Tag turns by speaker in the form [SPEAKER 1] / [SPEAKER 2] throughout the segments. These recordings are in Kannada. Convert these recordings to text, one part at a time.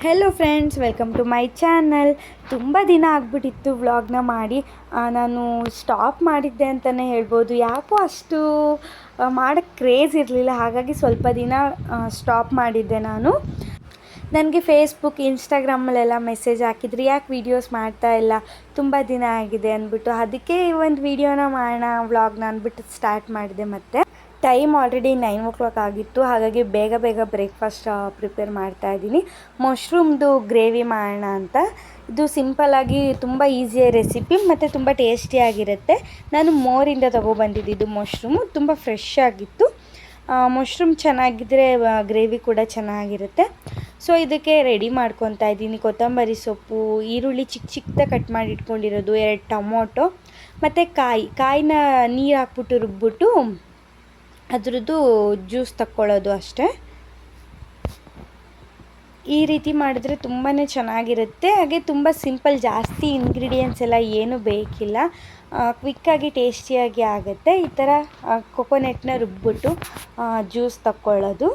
[SPEAKER 1] Hello friends, welcome to my channel. ತುಂಬ ದಿನ ಆಗಿಬಿಟ್ಟಿತ್ತು ವ್ಲಾಗ್ನ ಮಾಡಿ. ನಾನು ಸ್ಟಾಪ್ ಮಾಡಿದ್ದೆ ಅಂತಲೇ ಹೇಳ್ಬೋದು. ಯಾಕೋ ಅಷ್ಟು ಮಾಡೋಕ್ಕೆ ಕ್ರೇಜ್ ಇರಲಿಲ್ಲ, ಹಾಗಾಗಿ ಸ್ವಲ್ಪ ದಿನ ಸ್ಟಾಪ್ ಮಾಡಿದ್ದೆ ನಾನು. ನನಗೆ ಫೇಸ್ಬುಕ್, ಇನ್ಸ್ಟಾಗ್ರಾಮಲ್ಲೆಲ್ಲ ಮೆಸೇಜ್ ಹಾಕಿದ್ರು, ಯಾಕೆ ವೀಡಿಯೋಸ್ ಮಾಡ್ತಾ ಇಲ್ಲ, ತುಂಬ ದಿನ ಆಗಿದೆ ಅಂದ್ಬಿಟ್ಟು. ಅದಕ್ಕೆ ಒಂದು ವೀಡಿಯೋನ ಮಾಡೋಣ ವ್ಲಾಗ್ನ ಅಂದ್ಬಿಟ್ಟು ಸ್ಟಾರ್ಟ್ ಮಾಡಿದೆ. ಮತ್ತು ಟೈಮ್ ಆಲ್ರೆಡಿ 9 ಆಗಿತ್ತು, ಹಾಗಾಗಿ ಬೇಗ ಬೇಗ ಬ್ರೇಕ್ಫಾಸ್ಟ್ ಪ್ರಿಪೇರ್ ಮಾಡ್ತಾಯಿದ್ದೀನಿ. ಮಶ್ರೂಮ್ದು ಗ್ರೇವಿ ಮಾಡೋಣ ಅಂತ. ಇದು ಸಿಂಪಲ್ಲಾಗಿ ತುಂಬ ಈಸಿಯಾಗಿ ರೆಸಿಪಿ ಮತ್ತು ತುಂಬ ಟೇಸ್ಟಿಯಾಗಿರುತ್ತೆ. ನಾನು ಮೋರಿಂದ ತೊಗೊಬಂದಿದ್ದು ಮಶ್ರೂಮು, ತುಂಬ ಫ್ರೆಶ್ ಆಗಿತ್ತು. ಮಶ್ರೂಮ್ ಚೆನ್ನಾಗಿದ್ದರೆ ಗ್ರೇವಿ ಕೂಡ ಚೆನ್ನಾಗಿರುತ್ತೆ. ಸೊ ಇದಕ್ಕೆ ರೆಡಿ ಮಾಡ್ಕೊತಾ ಇದ್ದೀನಿ. ಕೊತ್ತಂಬರಿ ಸೊಪ್ಪು, ಈರುಳ್ಳಿ ಚಿಕ್ಕ ಚಿಕ್ಕದಾಗಿ ಕಟ್ ಮಾಡಿ ಇಟ್ಕೊಂಡಿರೋದು, 2 ಟೊಮೊಟೊ ಮತ್ತು ಕಾಯಿನ ನೀರು ಹಾಕ್ಬಿಟ್ಟು ರುಬ್ಬಿಟ್ಟು ಅದರದ್ದು ಜ್ಯೂಸ್ ತಕ್ಕೊಳ್ಳೋದು ಅಷ್ಟೇ. ಈ ರೀತಿ ಮಾಡಿದ್ರೆ ತುಂಬಾ ಚೆನ್ನಾಗಿರುತ್ತೆ. ಹಾಗೆ ತುಂಬ ಸಿಂಪಲ್, ಜಾಸ್ತಿ ಇಂಗ್ರೀಡಿಯೆಂಟ್ಸ್ ಎಲ್ಲ ಏನೂ ಬೇಕಿಲ್ಲ, ಕ್ವಿಕ್ಕಾಗಿ ಟೇಸ್ಟಿಯಾಗಿ ಆಗುತ್ತೆ. ಈ ಥರ ಕೊಕೊನೆಟ್ನ ರುಬ್ಬಿಟ್ಟು ಜ್ಯೂಸ್ ತಕ್ಕೊಳ್ಳೋದು.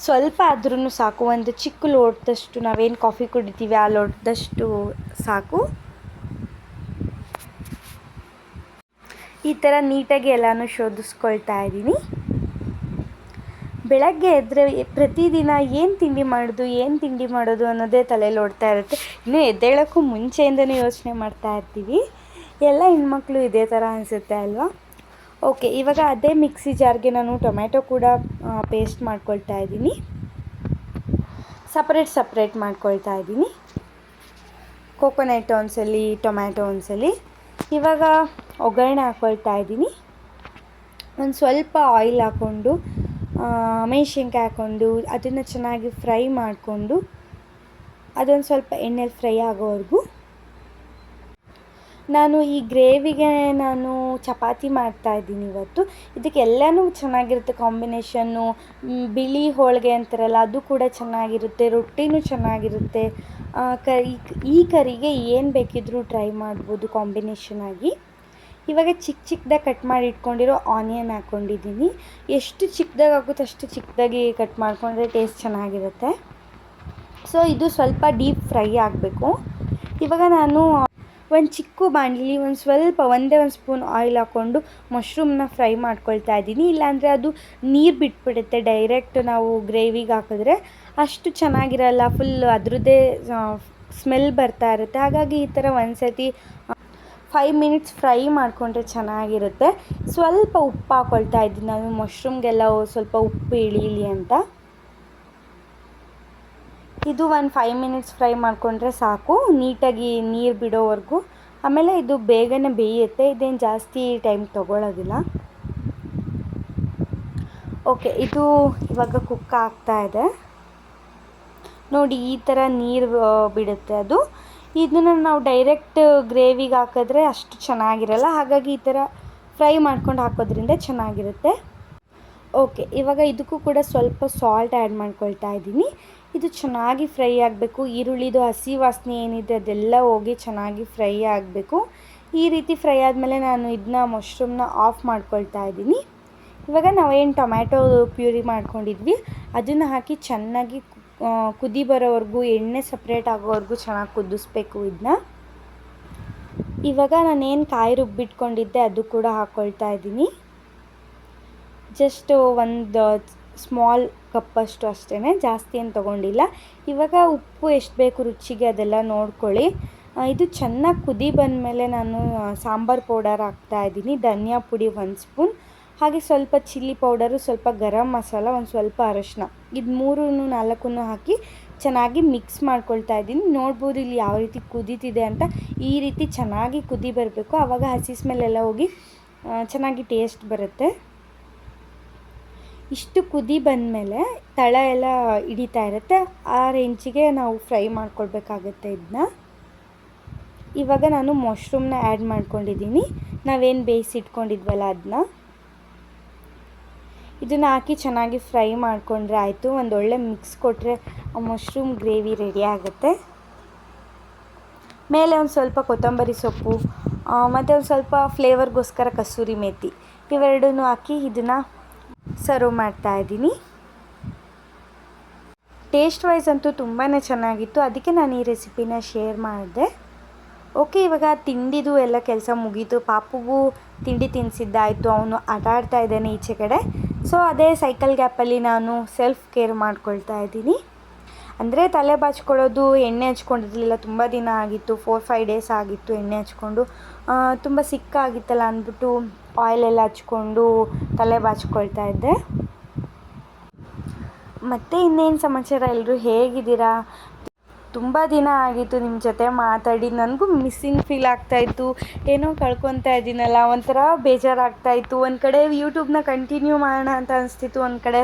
[SPEAKER 1] ಸ್ವಲ್ಪ ಆದ್ರೂ ಸಾಕು, ಒಂದು ಚಿಕ್ಕ ಲೋಟದಷ್ಟು, ನಾವೇನು ಕಾಫಿ ಕುಡಿತೀವಿ ಆ ಲೋಟದಷ್ಟು ಸಾಕು. ಈ ಥರ ನೀಟಾಗಿ ಎಲ್ಲನೂ ಶೋಧಿಸ್ಕೊಳ್ತಾ ಇದ್ದೀನಿ. ಬೆಳಗ್ಗೆ ಎದ್ದರೆ ಪ್ರತಿದಿನ ಏನು ತಿಂಡಿ ಮಾಡೋದು ಅನ್ನೋದೇ ತಲೆಯಲ್ಲಿ ಓಡ್ತಾ ಇರುತ್ತೆ. ಇನ್ನೂ ಎದ್ದೇಳೋಕ್ಕೂ ಮುಂಚೆಯಿಂದನೇ ಯೋಚನೆ ಮಾಡ್ತಾ ಇರ್ತೀವಿ. ಎಲ್ಲ ಹೆಣ್ಮಕ್ಳು ಇದೇ ಥರ ಅನಿಸುತ್ತೆ ಅಲ್ವಾ? ಓಕೆ, ಇವಾಗ ಅದೇ ಮಿಕ್ಸಿ ಜಾರ್ಗೆ ನಾನು ಟೊಮ್ಯಾಟೊ ಕೂಡ ಪೇಸ್ಟ್ ಮಾಡ್ಕೊಳ್ತಾ ಇದ್ದೀನಿ. ಸಪ್ರೇಟ್ ಮಾಡ್ಕೊಳ್ತಾ ಇದ್ದೀನಿ. ಕೋಕೋನಟ್ ಒಂದ್ಸಲಿ, ಟೊಮ್ಯಾಟೊ ಒಂದ್ಸಲಿ. ಇವಾಗ ಒಗ್ಗರಣೆ ಹಾಕ್ಕೊಳ್ತಾ ಇದ್ದೀನಿ. ಒಂದು ಸ್ವಲ್ಪ ಆಯಿಲ್ ಹಾಕ್ಕೊಂಡು, ಮೆಣಸಿನ್ಕಾಯಿ ಹಾಕ್ಕೊಂಡು ಅದನ್ನು ಚೆನ್ನಾಗಿ ಫ್ರೈ ಮಾಡಿಕೊಂಡು, ಅದೊಂದು ಸ್ವಲ್ಪ ಎಣ್ಣೆಲಿ ಫ್ರೈ ಆಗೋವರೆಗೂ. ನಾನು ಈ ಗ್ರೇವಿಗೆ ಚಪಾತಿ ಮಾಡ್ತಾಯಿದ್ದೀನಿ ಇವತ್ತು. ಇದಕ್ಕೆಲ್ಲನೂ ಚೆನ್ನಾಗಿರುತ್ತೆ ಕಾಂಬಿನೇಷನ್ನು. ಬಿಳಿ ಹೋಳಿಗೆ ಅಂತಾರಲ್ಲ, ಅದು ಕೂಡ ಚೆನ್ನಾಗಿರುತ್ತೆ, ರೊಟ್ಟಿನೂ ಚೆನ್ನಾಗಿರುತ್ತೆ. ಈ ಕರಿಗೆ ಏನು ಬೇಕಿದ್ರೂ ಟ್ರೈ ಮಾಡ್ಬೋದು ಕಾಂಬಿನೇಷನ್ ಆಗಿ. ಇವಾಗ ಚಿಕ್ಕದಾಗಿ ಕಟ್ ಮಾಡಿ ಇಟ್ಕೊಂಡಿರೋ ಆನಿಯನ್ ಹಾಕ್ಕೊಂಡಿದ್ದೀನಿ. ಎಷ್ಟು ಚಿಕ್ಕದಾಗಿ ಆಗುತ್ತೋ ಅಷ್ಟು ಚಿಕ್ಕದಾಗಿ ಕಟ್ ಮಾಡಿಕೊಂಡ್ರೆ ಟೇಸ್ಟ್ ಚೆನ್ನಾಗಿರುತ್ತೆ. ಸೊ ಇದು ಸ್ವಲ್ಪ ಡೀಪ್ ಫ್ರೈ ಆಗಬೇಕು. ಇವಾಗ ನಾನು ಒಂದು ಚಿಕ್ಕ ಬಾಣಲಿ ಒಂದೇ ಒಂದು ಸ್ಪೂನ್ ಆಯಿಲ್ ಹಾಕ್ಕೊಂಡು ಮಶ್ರೂಮ್ನ ಫ್ರೈ ಮಾಡ್ಕೊಳ್ತಾ ಇದ್ದೀನಿ. ಇಲ್ಲಾಂದರೆ ಅದು ನೀರು ಬಿಟ್ಬಿಡುತ್ತೆ, ಡೈರೆಕ್ಟ್ ನಾವು ಗ್ರೇವಿಗೆ ಹಾಕಿದ್ರೆ ಅಷ್ಟು ಚೆನ್ನಾಗಿರಲ್ಲ, ಫುಲ್ ಅದರದ್ದೇ ಸ್ಮೆಲ್ ಬರ್ತಾ ಇರುತ್ತೆ. ಹಾಗಾಗಿ ಈ ಥರ ಒಂದ್ಸತಿ 5 ಮಿನಿಟ್ಸ್ ಫ್ರೈ ಮಾಡಿಕೊಂಡ್ರೆ ಚೆನ್ನಾಗಿರುತ್ತೆ. ಸ್ವಲ್ಪ ಉಪ್ಪು ಹಾಕ್ಕೊಳ್ತಾ ಇದ್ದೀನಿ ನಾನು, ಮಶ್ರೂಮ್ಗೆಲ್ಲ ಸ್ವಲ್ಪ ಉಪ್ಪು ಇಳೀಲಿ ಅಂತ. ಇದು ಒಂದು 5 ಮಿನಿಟ್ಸ್ ಫ್ರೈ ಮಾಡಿಕೊಂಡ್ರೆ ಸಾಕು, ನೀಟಾಗಿ ನೀರು ಬಿಡೋವರೆಗೂ. ಆಮೇಲೆ ಇದು ಬೇಗನೆ ಬೇಯುತ್ತೆ, ಇದೇನು ಜಾಸ್ತಿ ಟೈಮ್ ತೊಗೊಳ್ಳೋದಿಲ್ಲ. ಓಕೆ, ಇದು ಇವಾಗ ಕುಕ್ ಆಗ್ತಾ ಇದೆ ನೋಡಿ. ಈ ಥರ ನೀರು ಬಿಡುತ್ತೆ ಅದು. ಇದನ್ನು ನಾವು ಡೈರೆಕ್ಟ್ ಗ್ರೇವಿಗೆ ಹಾಕಿದ್ರೆ ಅಷ್ಟು ಚೆನ್ನಾಗಿರಲ್ಲ, ಹಾಗಾಗಿ ಈ ಥರ ಫ್ರೈ ಮಾಡ್ಕೊಂಡು ಹಾಕೋದ್ರಿಂದ ಚೆನ್ನಾಗಿರುತ್ತೆ. ಓಕೆ, ಇವಾಗ ಇದಕ್ಕೂ ಕೂಡ ಸ್ವಲ್ಪ ಸಾಲ್ಟ್ ಆ್ಯಡ್ ಮಾಡ್ಕೊಳ್ತಾ ಇದ್ದೀನಿ. ಇದು ಚೆನ್ನಾಗಿ ಫ್ರೈ ಆಗಬೇಕು. ಈರುಳ್ಳಿದು ಹಸಿ ವಾಸನೆ ಏನಿದೆ ಅದೆಲ್ಲ ಹೋಗಿ ಚೆನ್ನಾಗಿ ಫ್ರೈ ಆಗಬೇಕು. ಈ ರೀತಿ ಫ್ರೈ ಆದಮೇಲೆ ನಾನು ಇದನ್ನ ಮಶ್ರೂಮ್ನ ಆಫ್ ಮಾಡ್ಕೊಳ್ತಾ ಇದ್ದೀನಿ. ಇವಾಗ ನಾವೇನು ಟೊಮ್ಯಾಟೊ ಪ್ಯೂರಿ ಮಾಡ್ಕೊಂಡಿದ್ವಿ ಅದನ್ನು ಹಾಕಿ ಚೆನ್ನಾಗಿ ಕುದಿ ಬರೋವರೆಗೂ, ಎಣ್ಣೆ ಸಪ್ರೇಟ್ ಆಗೋವರೆಗೂ ಚೆನ್ನಾಗಿ ಕುದಿಸ್ಬೇಕು ಇದನ್ನ. ಇವಾಗ ನಾನೇನು ಕಾಯಿ ರುಬ್ಬಿಟ್ಕೊಂಡಿದ್ದೆ ಅದು ಕೂಡ ಹಾಕ್ಕೊಳ್ತಾ ಇದ್ದೀನಿ. ಜಸ್ಟ್ ಒಂದು ಸ್ಮಾಲ್ ಕಪ್ಪಷ್ಟು ಅಷ್ಟೇ, ಜಾಸ್ತಿ ಏನು ತೊಗೊಂಡಿಲ್ಲ. ಇವಾಗ ಉಪ್ಪು ಎಷ್ಟು ಬೇಕು ರುಚಿಗೆ ಅದೆಲ್ಲ ನೋಡ್ಕೊಳ್ಳಿ. ಇದು ಚೆನ್ನಾಗಿ ಕುದಿ ಬಂದಮೇಲೆ ನಾನು ಸಾಂಬಾರು ಪೌಡರ್ ಹಾಕ್ತಾಯಿದ್ದೀನಿ. ಧನಿಯಾ ಪುಡಿ 1 ಸ್ಪೂನ್, ಹಾಗೆ ಸ್ವಲ್ಪ ಚಿಲ್ಲಿ ಪೌಡರು, ಸ್ವಲ್ಪ ಗರಂ ಮಸಾಲ, ಒಂದು ಸ್ವಲ್ಪ ಅರಶಿನ, ಇದು 3-4 ಹಾಕಿ ಚೆನ್ನಾಗಿ ಮಿಕ್ಸ್ ಮಾಡ್ಕೊಳ್ತಾ ಇದ್ದೀನಿ. ನೋಡ್ಬೋದು ಇಲ್ಲಿ ಯಾವ ರೀತಿ ಕುದೀತಿದೆ ಅಂತ. ಈ ರೀತಿ ಚೆನ್ನಾಗಿ ಕುದಿ ಬರಬೇಕು, ಆವಾಗ ಹಸಿ ಸ್ಮೆಲ್ಲೆಲ್ಲ ಹೋಗಿ ಚೆನ್ನಾಗಿ ಟೇಸ್ಟ್ ಬರುತ್ತೆ. ಇಷ್ಟು ಕುದಿ ಬಂದಮೇಲೆ ತಳ ಎಲ್ಲ ಹಿಡಿತಾ ಇರುತ್ತೆ, ಆ ರೇಂಜಿಗೆ ನಾವು ಫ್ರೈ ಮಾಡ್ಕೊಳ್ಬೇಕಾಗತ್ತೆ ಇದನ್ನ. ಇವಾಗ ನಾನು ಮಶ್ರೂಮ್ನ ಆ್ಯಡ್ ಮಾಡ್ಕೊಂಡಿದ್ದೀನಿ, ನಾವೇನು ಬೇಯಿಸಿಟ್ಕೊಂಡಿದ್ವಲ್ಲ ಅದನ್ನ. ಇದನ್ನು ಹಾಕಿ ಚೆನ್ನಾಗಿ ಫ್ರೈ ಮಾಡಿಕೊಂಡ್ರೆ ಆಯಿತು. ಒಂದೊಳ್ಳೆ ಮಿಕ್ಸ್ ಕೊಟ್ಟರೆ ಮಶ್ರೂಮ್ ಗ್ರೇವಿ ರೆಡಿ ಆಗುತ್ತೆ. ಮೇಲೆ ಒಂದು ಸ್ವಲ್ಪ ಕೊತ್ತಂಬರಿ ಸೊಪ್ಪು ಮತ್ತು ಒಂದು ಸ್ವಲ್ಪ ಫ್ಲೇವರ್ಗೋಸ್ಕರ ಕಸೂರಿ ಮೇಥಿ, ಇವೆರಡನ್ನೂ ಹಾಕಿ ಇದನ್ನು ಸರ್ವ್ ಮಾಡ್ತಾಯಿದ್ದೀನಿ. ಟೇಸ್ಟ್ ವೈಸ್ ಅಂತೂ ತುಂಬಾ ಚೆನ್ನಾಗಿತ್ತು. ಅದಕ್ಕೆ ನಾನು ಈ ರೆಸಿಪಿನ ಶೇರ್ ಮಾಡಿದೆ. ಓಕೆ, ಇವಾಗ ತಿಂಡಿದು ಎಲ್ಲ ಕೆಲಸ ಮುಗೀತು. ಪಾಪುಗೂ ತಿಂಡಿ ತಿನ್ನಿಸಿದ್ದಾಯಿತು, ಅವನು ಆಟ ಆಡ್ತಾ ಇದ್ದಾನೆ ಈಚೆ ಕಡೆ. ಸೊ ಅದೇ ಸೈಕಲ್ ಗ್ಯಾಪಲ್ಲಿ ನಾನು ಸೆಲ್ಫ್ ಕೇರ್ ಮಾಡ್ಕೊಳ್ತಾ ಇದ್ದೀನಿ. ಅಂದರೆ ತಲೆ ಬಾಚ್ಕೊಳ್ಳೋದು, ಎಣ್ಣೆ ಹಚ್ಕೊಂಡಿರಲಿಲ್ಲ, ತುಂಬ ದಿನ ಆಗಿತ್ತು, 4-5 ಡೇಸ್ ಆಗಿತ್ತು ಎಣ್ಣೆ ಹಚ್ಕೊಂಡು. ತುಂಬ ಸಿಕ್ಕಾಗಿತ್ತಲ್ಲ ಅಂದ್ಬಿಟ್ಟು ಆಯಿಲೆಲ್ಲ ಹಚ್ಕೊಂಡು ತಲೆ ಬಾಚ್ಕೊಳ್ತಾ ಇದ್ದೆ. ಮತ್ತು ಇನ್ನೇನು ಸಮಾಚಾರ, ಎಲ್ಲರೂ ಹೇಗಿದ್ದೀರಾ? ತುಂಬ ದಿನ ಆಗಿತ್ತು ನಿಮ್ಮ ಜೊತೆ ಮಾತಾಡಿ. ನನಗೂ ಮಿಸ್ಸಿಂಗ್ ಫೀಲ್ ಆಗ್ತಾಯಿತ್ತು. ಏನೋ ಕಳ್ಕೊತಾ ಇದ್ದೀನಲ್ಲ, ಒಂಥರ ಬೇಜಾರಾಗ್ತಾಯಿತ್ತು. ಒಂದು ಕಡೆ ಯೂಟ್ಯೂಬ್ನ ಕಂಟಿನ್ಯೂ ಮಾಡೋಣ ಅಂತ ಅನಿಸ್ತಿತ್ತು, ಒಂದು ಕಡೆ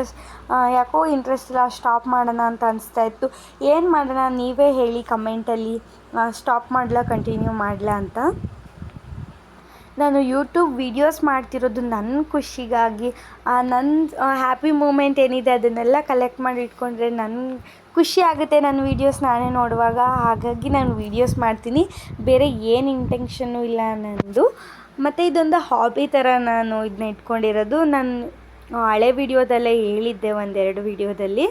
[SPEAKER 1] ಯಾಕೋ ಇಂಟ್ರೆಸ್ಟ್ ಇಲ್ಲ, ಸ್ಟಾಪ್ ಮಾಡೋಣ ಅಂತ ಅನಿಸ್ತಾಯಿತ್ತು. ಏನು ಮಾಡೋಣ, ನೀವೇ ಹೇಳಿ ಕಮೆಂಟಲ್ಲಿ, ಸ್ಟಾಪ್ ಮಾಡಲಾ ಕಂಟಿನ್ಯೂ ಮಾಡಲಾ ಅಂತ. ನಾನು ಯೂಟ್ಯೂಬ್ ವೀಡಿಯೋಸ್ ಮಾಡ್ತಿರೋದು ನನ್ನ ಖುಷಿಗಾಗಿ. ನನ್ನ ಹ್ಯಾಪಿ ಮೂಮೆಂಟ್ ಏನಿದೆ ಅದನ್ನೆಲ್ಲ ಕಲೆಕ್ಟ್ ಮಾಡಿ ಇಟ್ಕೊಂಡ್ರೆ ನನ್ನ ಖುಷಿ ಆಗುತ್ತೆ, ನನ್ನ ವೀಡಿಯೋಸ್ ನಾನೇ ನೋಡುವಾಗ. ಹಾಗಾಗಿ ನಾನು ವೀಡಿಯೋಸ್ ಮಾಡ್ತೀನಿ, ಬೇರೆ ಏನು ಇಂಟೆನ್ಷನ್ನು ಇಲ್ಲ ನನ್ನದು. ಮತ್ತು ಇದೊಂದು ಹಾಬಿ ಥರ ನಾನು ಇದನ್ನ ಇಟ್ಕೊಂಡಿರೋದು. ನಾನು ಹಳೆ ವೀಡಿಯೋದಲ್ಲೇ ಹೇಳಿದ್ದೆ, 1-2 ವೀಡಿಯೋದಲ್ಲಿ.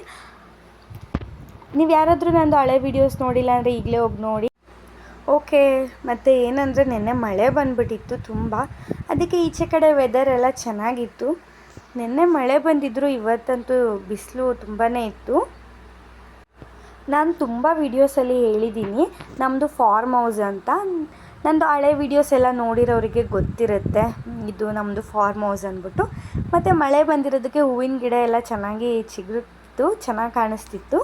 [SPEAKER 1] ನೀವು ಯಾರಾದರೂ ನಂದು ಹಳೆ ವೀಡಿಯೋಸ್ ನೋಡಿಲ್ಲ ಅಂದರೆ ಈಗಲೇ ಹೋಗಿ ನೋಡಿ. ಓಕೆ, ಮತ್ತು ಏನಂದರೆ ನೆನ್ನೆ ಮಳೆ ಬಂದುಬಿಟ್ಟಿತ್ತು ತುಂಬ. ಅದಕ್ಕೆ ಈಚೆ ಕಡೆ ವೆದರ್ ಎಲ್ಲ ಚೆನ್ನಾಗಿತ್ತು. ನೆನ್ನೆ ಮಳೆ ಬಂದಿದ್ದರೂ ಇವತ್ತಂತೂ ಬಿಸಿಲು ತುಂಬಾ ಇತ್ತು. ನಾನು ತುಂಬ ವೀಡಿಯೋಸಲ್ಲಿ ಹೇಳಿದ್ದೀನಿ ನಮ್ಮದು ಫಾರ್ಮ್ ಹೌಸ್ ಅಂತ. ನಂದು ಹಳೆ ವೀಡಿಯೋಸ್ ಎಲ್ಲ ನೋಡಿರೋರಿಗೆ ಗೊತ್ತಿರುತ್ತೆ ಇದು ನಮ್ಮದು ಫಾರ್ಮ್ ಹೌಸ್ ಅಂದ್ಬಿಟ್ಟು. ಮತ್ತು ಮಳೆ ಬಂದಿರೋದಕ್ಕೆ ಹೂವಿನ ಗಿಡ ಎಲ್ಲ ಚೆನ್ನಾಗಿ ಚಿಗುರಿತ್ತು, ಚೆನ್ನಾಗಿ ಕಾಣಿಸ್ತಿತ್ತು.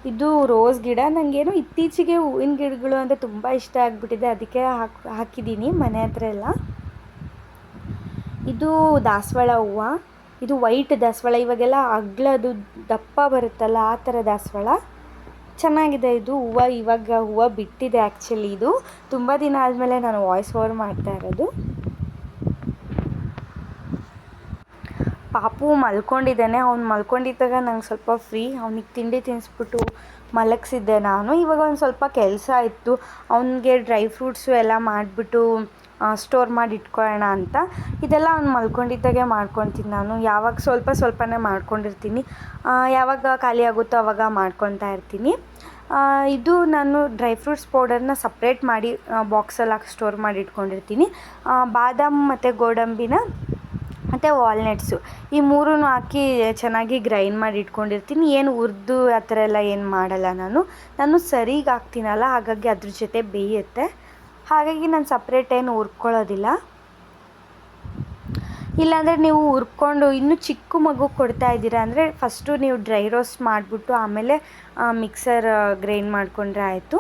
[SPEAKER 1] ಇದು ರೋಸ್ ಗಿಡ. ನನಗೇನು ಇತ್ತೀಚೆಗೆ ಹೂವಿನ ಗಿಡಗಳು ಅಂದರೆ ತುಂಬ ಇಷ್ಟ ಆಗಿಬಿಟ್ಟಿದೆ, ಅದಕ್ಕೆ ಹಾಕಿದ್ದೀನಿ ಮನೆ ಹತ್ರ ಎಲ್ಲ. ಇದು ದಾಸವಾಳ ಹೂವು, ಇದು ವೈಟ್ ದಾಸವಾಳ. ಇವಾಗೆಲ್ಲ ಅಗ್ಲದು ದಪ್ಪ ಬರುತ್ತಲ್ಲ, ಆ ಥರ ದಾಸವಾಳ ಚೆನ್ನಾಗಿದೆ ಇದು ಹೂವು. ಇವಾಗ ಹೂವು ಬಿಟ್ಟಿದೆ ಆ್ಯಕ್ಚುಲಿ. ಇದು ತುಂಬ ದಿನ ಆದಮೇಲೆ ನಾನು ವಾಯ್ಸ್ ಓವರ್ ಮಾಡ್ತಾ ಇರೋದು. ಪಾಪು ಮಲ್ಕೊಂಡಿದ್ದಾನೆ. ಅವ್ನು ಮಲ್ಕೊಂಡಿದ್ದಾಗ ನಂಗೆ ಸ್ವಲ್ಪ ಫ್ರೀ. ಅವ್ನಿಗೆ ತಿಂಡಿ ತಿನ್ನಿಸ್ಬಿಟ್ಟು ಮಲಗಿಸಿದ್ದೆ ನಾನು. ಇವಾಗ ಒಂದು ಸ್ವಲ್ಪ ಕೆಲಸ ಇತ್ತು, ಅವನಿಗೆ ಡ್ರೈ ಫ್ರೂಟ್ಸು ಎಲ್ಲ ಮಾಡಿಬಿಟ್ಟು ಸ್ಟೋರ್ ಮಾಡಿ ಇಟ್ಕೊಳ್ಳೋಣ ಅಂತ. ಇದೆಲ್ಲ ಅವ್ನು ಮಲ್ಕೊಂಡಿದ್ದಾಗೆ ಮಾಡ್ಕೊತೀನಿ ನಾನು. ಯಾವಾಗ ಸ್ವಲ್ಪನೇ ಮಾಡ್ಕೊಂಡಿರ್ತೀನಿ, ಯಾವಾಗ ಖಾಲಿ ಆಗುತ್ತೋ ಆವಾಗ ಮಾಡ್ಕೊತಾ ಇರ್ತೀನಿ. ಇದು ನಾನು ಡ್ರೈ ಫ್ರೂಟ್ಸ್ ಪೌಡರ್ನ ಸಪ್ರೇಟ್ ಮಾಡಿ ಬಾಕ್ಸಲ್ಲಿ ಹಾಕಿ ಸ್ಟೋರ್ ಮಾಡಿ ಇಟ್ಕೊಂಡಿರ್ತೀನಿ. ಬಾದಾಮ್ ಮತ್ತು ಗೋಡಂಬಿನ ಮತ್ತು ವಾಲ್ನಟ್ಸು ಈ ಮೂರೂ ಹಾಕಿ ಚೆನ್ನಾಗಿ ಗ್ರೈಂಡ್ ಮಾಡಿ ಇಟ್ಕೊಂಡಿರ್ತೀನಿ. ಏನು ಹುರಿದು ಆ ಥರ ಎಲ್ಲ ಏನು ಮಾಡಲ್ಲ ನಾನು ಸರಿಗೆ ಹಾಕ್ತೀನಲ್ಲ, ಹಾಗಾಗಿ ಅದ್ರ ಜೊತೆ ಬೇಯುತ್ತೆ. ಹಾಗಾಗಿ ನಾನು ಸಪ್ರೇಟ್ ಏನು ಹುರ್ಕೊಳ್ಳೋದಿಲ್ಲ. ಇಲ್ಲಾಂದರೆ ನೀವು ಹುರ್ಕೊಂಡು ಇನ್ನೂ ಚಿಕ್ಕ ಮಗು ಕೊಡ್ತಾ ಇದ್ದೀರಾ ಅಂದರೆ ಫಸ್ಟು ನೀವು ಡ್ರೈ ರೋಸ್ಟ್ ಮಾಡಿಬಿಟ್ಟು ಆಮೇಲೆ ಮಿಕ್ಸರ್ ಗ್ರೈಂಡ್ ಮಾಡಿಕೊಂಡ್ರೆ ಆಯಿತು.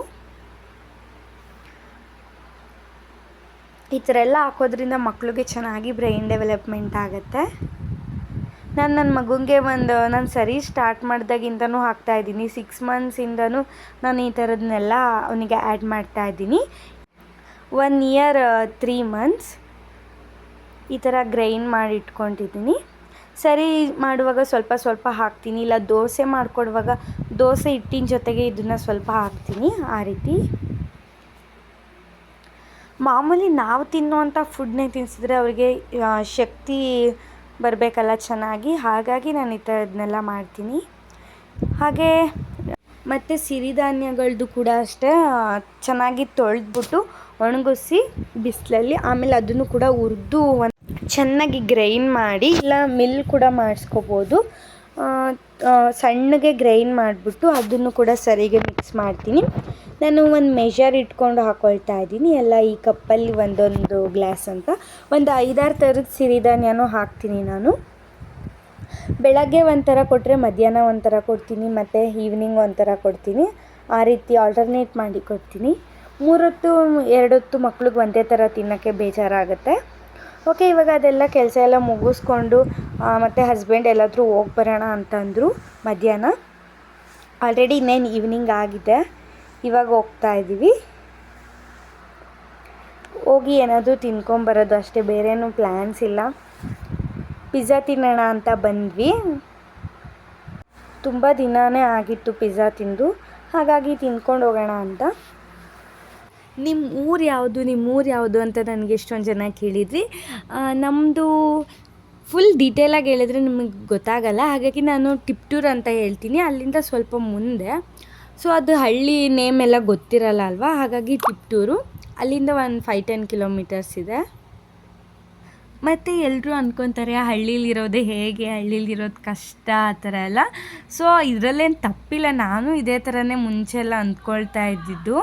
[SPEAKER 1] ಈ ಥರ ಎಲ್ಲ ಹಾಕೋದ್ರಿಂದ ಮಕ್ಕಳಿಗೆ ಚೆನ್ನಾಗಿ ಬ್ರೈನ್ ಡೆವಲಪ್ಮೆಂಟ್ ಆಗುತ್ತೆ. ನಾನು ನನ್ನ ಮಗುಗೆ ನಾನು ಸರಿ ಸ್ಟಾರ್ಟ್ ಮಾಡಿದಾಗಿಂದನೂ ಹಾಕ್ತಾಯಿದ್ದೀನಿ. 6 ಮಂತ್ಸಿಂದನೂ ನಾನು ಈ ಥರದನ್ನೆಲ್ಲ ಅವನಿಗೆ ಆ್ಯಡ್ ಮಾಡ್ತಾಯಿದ್ದೀನಿ. 1 ಇಯರ್ 3 ಮಂತ್ಸ್ ಈ ಥರ ಗ್ರೈಂಡ್ ಮಾಡಿ ಇಟ್ಕೊಂಡಿದ್ದೀನಿ. ಸರಿ ಮಾಡುವಾಗ ಸ್ವಲ್ಪ ಹಾಕ್ತೀನಿ, ಇಲ್ಲ ದೋಸೆ ಮಾಡಿಕೊಡುವಾಗ ದೋಸೆ ಹಿಟ್ಟಿನ ಜೊತೆಗೆ ಇದನ್ನು ಸ್ವಲ್ಪ ಹಾಕ್ತೀನಿ. ಆ ರೀತಿ ಮಾಮೂಲಿ ನಾವು ತಿನ್ನುವಂಥ ಫುಡ್ನೇ ತಿನ್ನಿಸಿದ್ರೆ ಅವ್ರಿಗೆ ಶಕ್ತಿ ಬರಬೇಕಲ್ಲ ಚೆನ್ನಾಗಿ, ಹಾಗಾಗಿ ನಾನು ಈ ಥರದನ್ನೆಲ್ಲ ಮಾಡ್ತೀನಿ. ಹಾಗೆ ಮತ್ತು ಸಿರಿಧಾನ್ಯಗಳದ್ದು ಕೂಡ ಅಷ್ಟೇ, ಚೆನ್ನಾಗಿ ತೊಳೆದ್ಬಿಟ್ಟು ಒಣಗಿಸಿ ಬಿಸಿಲಲ್ಲಿ, ಆಮೇಲೆ ಅದನ್ನು ಕೂಡ ಹುರಿದು ಚೆನ್ನಾಗಿ ಗ್ರೈಂಡ್ ಮಾಡಿ, ಇಲ್ಲ ಮಿಲ್ ಕೂಡ ಮಾಡಿಸ್ಕೋಬೋದು. ಸಣ್ಣಗೆ ಗ್ರೈಂಡ್ ಮಾಡಿಬಿಟ್ಟು ಅದನ್ನು ಕೂಡ ಸರಿಗೆ ಮಿಕ್ಸ್ ಮಾಡ್ತೀನಿ. ನಾನು ಒಂದು ಮೆಷರ್ ಇಟ್ಕೊಂಡು ಹಾಕ್ಕೊಳ್ತಾ ಇದ್ದೀನಿ. ಎಲ್ಲ ಈ ಕಪ್ಪಲ್ಲಿ ಒಂದೊಂದು ಗ್ಲಾಸ್ ಅಂತ ಒಂದು 5-6 ಥರದ ಸಿರಿಧಾನ್ಯನೂ ಹಾಕ್ತೀನಿ ನಾನು. ಬೆಳಗ್ಗೆ ಒಂಥರ ಕೊಟ್ಟರೆ ಮಧ್ಯಾಹ್ನ ಒಂಥರ ಕೊಡ್ತೀನಿ, ಮತ್ತು ಈವ್ನಿಂಗ್ ಒಂಥರ ಕೊಡ್ತೀನಿ. ಆ ರೀತಿ ಆಲ್ಟರ್ನೇಟ್ ಮಾಡಿ ಕೊಡ್ತೀನಿ. 3 ಹೊತ್ತು 2 ಹೊತ್ತು ಮಕ್ಳಿಗೆ ಒಂದೇ ಥರ ತಿನ್ನೋಕ್ಕೆ ಬೇಜಾರಾಗುತ್ತೆ. ಓಕೆ, ಇವಾಗ ಅದೆಲ್ಲ ಕೆಲಸ ಎಲ್ಲ ಮುಗಿಸ್ಕೊಂಡು ಮತ್ತು ಹಸ್ಬೆಂಡ್ ಎಲ್ಲಾದರೂ ಹೋಗಿ ಬರೋಣ ಅಂತಂದರು ಮಧ್ಯಾಹ್ನ. ಆಲ್ರೆಡಿ ಇನ್ನೇನು ಈವ್ನಿಂಗ್ ಆಗಿದೆ, ಇವಾಗ ಹೋಗ್ತಾ ಇದ್ದೀವಿ. ಹೋಗಿ ಏನಾದರೂ ತಿನ್ಕೊಂಬರೋದು ಅಷ್ಟೇ, ಬೇರೇನೂ ಪ್ಲ್ಯಾನ್ಸ್ ಇಲ್ಲ. ಪಿಜ್ಜಾ ತಿನ್ನೋಣ ಅಂತ ಬಂದ್ವಿ. ತುಂಬ ದಿನವೇ ಆಗಿತ್ತು ಪಿಜ್ಜಾ ತಿಂದು, ಹಾಗಾಗಿ ತಿನ್ಕೊಂಡು ಹೋಗೋಣ ಅಂತ. ನಿಮ್ಮ ಊರು ಯಾವುದು ಅಂತ ನನಗೆ ಎಷ್ಟೊಂದು ಜನ ಕೇಳಿದ್ರಿ. ನಮ್ಮದು ಫುಲ್ ಡೀಟೇಲಾಗಿ ಹೇಳಿದ್ರೆ ನಿಮಗೆ ಗೊತ್ತಾಗಲ್ಲ, ಹಾಗಾಗಿ ನಾನು ಟಿಪ್ಟೂರ್ ಅಂತ ಹೇಳ್ತೀನಿ. ಅಲ್ಲಿಂದ ಸ್ವಲ್ಪ ಮುಂದೆ, ಸೊ ಅದು ಹಳ್ಳಿ ನೇಮ್ ಎಲ್ಲ ಗೊತ್ತಿರಲ್ಲ ಅಲ್ವಾ, ಹಾಗಾಗಿ ಟಿಪ್ಟೂರು. ಅಲ್ಲಿಂದ ಒಂದು 5-10 ಕಿಲೋಮೀಟರ್ಸ್ ಇದೆ. ಮತ್ತು ಎಲ್ಲರೂ ಅಂದ್ಕೊತಾರೆ ಹಳ್ಳೀಲಿರೋದೇ ಹೇಗೆ, ಹಳ್ಳೀಲಿರೋದು ಕಷ್ಟ ಆ ಥರ ಎಲ್ಲ. ಸೊ ಇದರಲ್ಲೇನು ತಪ್ಪಿಲ್ಲ, ನಾನು ಇದೇ ಥರನೇ ಮುಂಚೆ ಎಲ್ಲ ಅಂದ್ಕೊಳ್ತಾ ಇದ್ದಿದ್ದು.